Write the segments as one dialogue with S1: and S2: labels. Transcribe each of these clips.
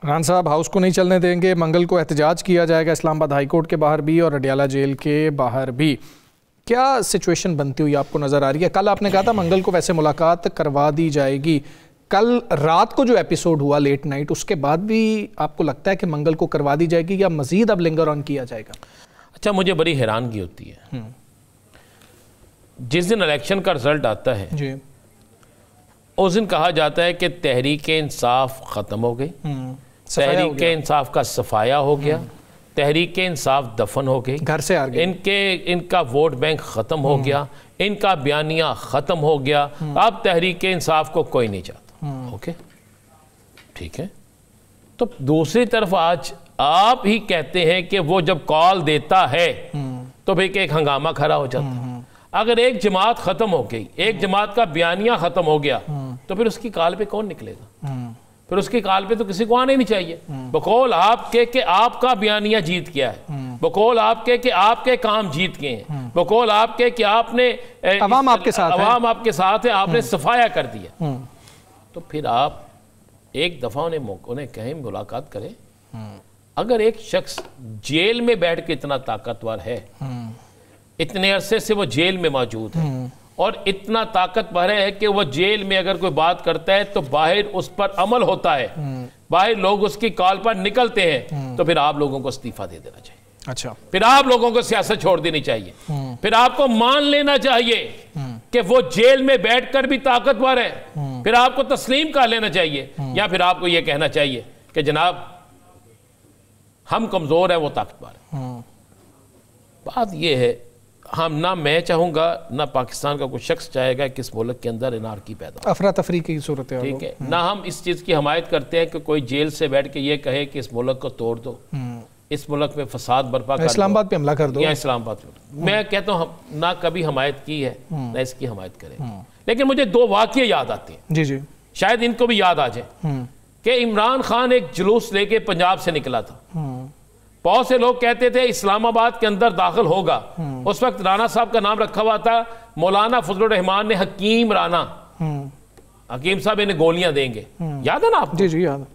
S1: ران صاحب ہاؤس کو نہیں چلنے دیں گے، منگل کو احتجاج کیا جائے گا اسلام آباد ہائی کورٹ کے باہر بھی اور اڈیالہ جیل کے باہر بھی، کیا سچویشن بنتی ہوئی آپ کو نظر آ رہی ہے؟ کل آپ نے کہا تھا منگل کو ویسے ملاقات کروا دی جائے گی، کل رات کو جو ایپیسوڈ ہوا لیٹ نائٹ اس کے بعد بھی آپ کو لگتا ہے کہ منگل کو کروا دی جائے گی یا مزید اب لنگر آن کیا جائے گا؟
S2: اچھا، مجھے بڑی حیرانگی ہوتی ہے جس دن الیکشن کا رزلٹ آتا ہے
S1: جی
S2: اس دن کہا جاتا ہے کہ تحریک انصاف ختم ہو گئی، تحریک انصاف کا صفایا ہو گیا، تحریک انصاف دفن ہو گئی،
S1: گھر سے آ گئی،
S2: ان کا ووٹ بینک ختم ہو گیا، ان کا بیانیہ ختم ہو گیا، اب تحریک انصاف کو کوئی نہیں چاہتا۔ اوکے، ٹھیک ہے، تو دوسری طرف آج آپ ہی کہتے ہیں کہ وہ جب کال دیتا ہے تو پھر ایک ہنگامہ کھڑا ہو جاتا ہے۔ اگر ایک جماعت ختم ہو گئی، ایک جماعت کا بیانیہ ختم ہو گیا تو پھر اس کی کال پہ کون نکلے گا؟ پھر اس کی کال پہ تو کسی کو آنا ہی نہیں چاہیے۔ بقول آپ کے کہ آپ کا بیانیہ جیت گیا ہے، بقول آپ کے کہ آپ کے کام جیت گئے ہیں، بقول آپ کے کہ آپ نے
S1: عوام آپ کے
S2: ساتھ ہے، آپ نے صفایا کر دیا، تو پھر آپ ایک دفعہ انہیں کہیں ملاقات کریں۔ اگر ایک شخص جیل میں بیٹھ کے اتنا طاقتور ہے، اتنے عرصے سے وہ جیل میں موجود ہے اور اتنا طاقتور ہے کہ وہ جیل میں اگر کوئی بات کرتا ہے تو باہر اس پر عمل ہوتا ہے، باہر لوگ اس کی کال پر نکلتے ہیں، تو پھر آپ لوگوں کو استعفیٰ دے دینا چاہیے۔
S1: اچھا،
S2: پھر آپ لوگوں کو سیاست چھوڑ دینی چاہیے، پھر آپ کو مان لینا چاہیے کہ وہ جیل میں بیٹھ کر بھی طاقتور ہے، پھر آپ کو تسلیم کر لینا چاہیے، یا پھر آپ کو یہ کہنا چاہیے کہ جناب ہم کمزور ہیں، وہ طاقتور ہے۔ بات یہ ہے، ہم نہ میں چاہوں گا نہ پاکستان کا کوئی شخص چاہے گا کہ اس ملک کے اندر انارکی پیدا ہو،
S1: افراتفری کی صورت ہے،
S2: ٹھیک ہے، نہ ہم اس چیز کی حمایت کرتے ہیں کہ کوئی جیل سے بیٹھ کے یہ کہے کہ اس ملک کو توڑ دو، اس ملک میں فساد برپا کر دو،
S1: اسلام آباد پہ حملہ کر دو،
S2: یا اسلام آباد پہ۔ میں کہتا ہوں نہ کبھی حمایت کی ہے نہ اس کی حمایت کریں، لیکن مجھے دو واقعے یاد آتے ہیں،
S1: جی جی،
S2: شاید ان کو بھی یاد آ جائیں، کہ عمران خان ایک جلوس لے کے پنجاب سے نکلا تھا، بہت سے لوگ کہتے تھے اسلام آباد کے اندر داخل ہوگا، اس وقت رانا صاحب کا نام رکھا ہوا تھا، مولانا فضل الرحمان نے حکیم رانا، حکیم صاحب انہیں گولیاں دیں گے، یاد ہے نا آپ کو؟
S1: جی جی یاد ہے۔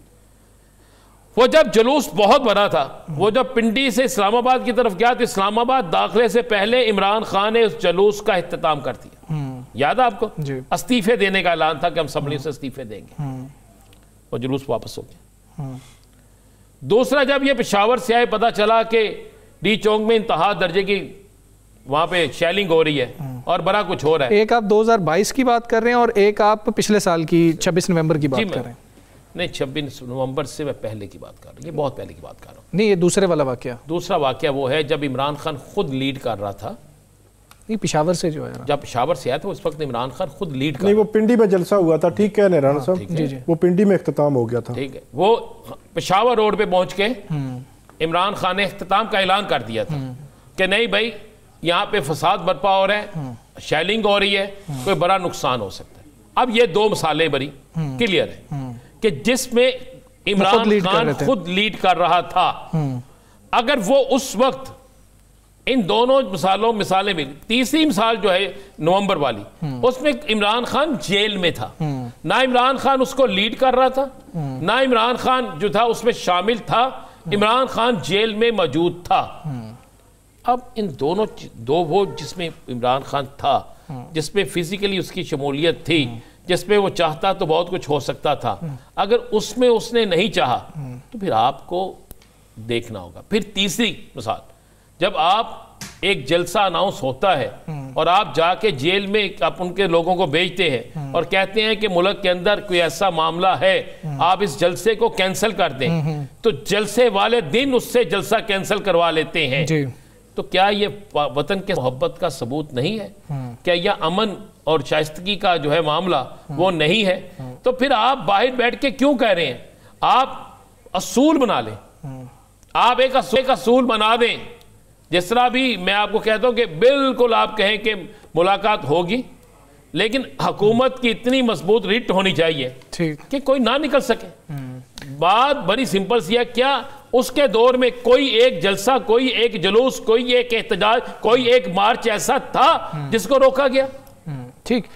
S2: وہ جب جلوس بہت بڑا تھا، وہ جب پنڈی سے اسلام آباد کی طرف گیا تو اسلام آباد داخلے سے پہلے عمران خان نے اس جلوس کا اختتام کر دیا، یاد ہے آپ کو؟ استعفے دینے کا اعلان تھا کہ ہم اسمبلی سے استعفے دیں گے، وہ جلوس واپس ہو گیا۔ دوسرا، جب یہ پشاور سے آئے، پتا چلا کہ ڈی چونک میں انتہا درجے کی وہاں پہ شیلنگ ہو رہی ہے اور بڑا کچھ ہو رہا ہے۔
S1: ایک آپ 2022 کی بات کر رہے ہیں اور ایک آپ پچھلے سال کی 26 نومبر کی بات کر رہے ہیں۔
S2: نہیں، 26 نومبر سے میں پہلے کی بات کر رہا ہوں، یہ بہت پہلے کی بات کر رہا ہوں۔
S1: نہیں، یہ دوسرے والا واقعہ،
S2: دوسرا واقعہ وہ ہے جب عمران خان خود لیڈ کر رہا تھا،
S1: نہیں پشاور سے جو ہے،
S2: جب پشاور سے آیا تھا اس وقت عمران خان خود لیڈ کر
S3: نہیں، وہ پنڈی میں جلسہ ہوا تھا، ٹھیک ہے رانا صاحب، وہ پنڈی میں اختتام ہو گیا تھا،
S2: ٹھیک ہے، وہ پشاور روڈ پہ پہنچ کے عمران خان نے اختتام کا اعلان کر دیا تھا کہ نہیں بھائی یہاں پہ فساد برپا ہو رہا ہے، شیلنگ ہو رہی ہے، کوئی بڑا نقصان ہو سکتا ہے۔ اب یہ دو مثالیں بڑی کلیئر ہیں کہ جس میں عمران خان خود لیڈ کر رہا تھا، اگر وہ اس وقت ان دونوں مثالیں بھی، تیسری مثال جو ہے نومبر والی، اس میں عمران خان جیل میں تھا، نہ عمران خان اس کو لیڈ کر رہا تھا، نہ عمران خان جو تھا اس میں شامل تھا، عمران خان جیل میں موجود تھا۔ اب ان دو وہ جس میں عمران خان تھا، جس میں فزیکلی اس کی شمولیت تھی، جس میں وہ چاہتا تو بہت کچھ ہو سکتا تھا، اگر اس میں اس نے نہیں چاہا تو پھر آپ کو دیکھنا ہوگا۔ پھر تیسری مثال، جب آپ ایک جلسہ اناؤنس ہوتا ہے اور آپ جا کے جیل میں آپ ان کے لوگوں کو بھیجتے ہیں اور کہتے ہیں کہ ملک کے اندر کوئی ایسا معاملہ ہے، آپ اس جلسے کو کینسل کر دیں، تو جلسے والے دن اس سے جلسہ کینسل کروا لیتے ہیں، تو کیا یہ وطن کے محبت کا ثبوت نہیں ہے؟ کیا یہ امن اور شائستگی کا جو ہے معاملہ وہ نہیں ہے؟ تو پھر آپ باہر بیٹھ کے کیوں کہہ رہے ہیں؟ آپ اصول بنا لیں، آپ ایک اصول بنا دیں، جس طرح بھی میں آپ کو کہتا ہوں کہ بالکل آپ کہیں کہ ملاقات ہوگی، لیکن حکومت کی اتنی مضبوط ریٹ ہونی چاہیے کہ کوئی نہ نکل سکے۔ بات بڑی سمپل سی ہے، کیا اس کے دور میں کوئی ایک جلسہ، کوئی ایک جلوس، کوئی ایک احتجاج، کوئی ایک مارچ ایسا تھا جس کو روکا گیا؟
S1: ٹھیک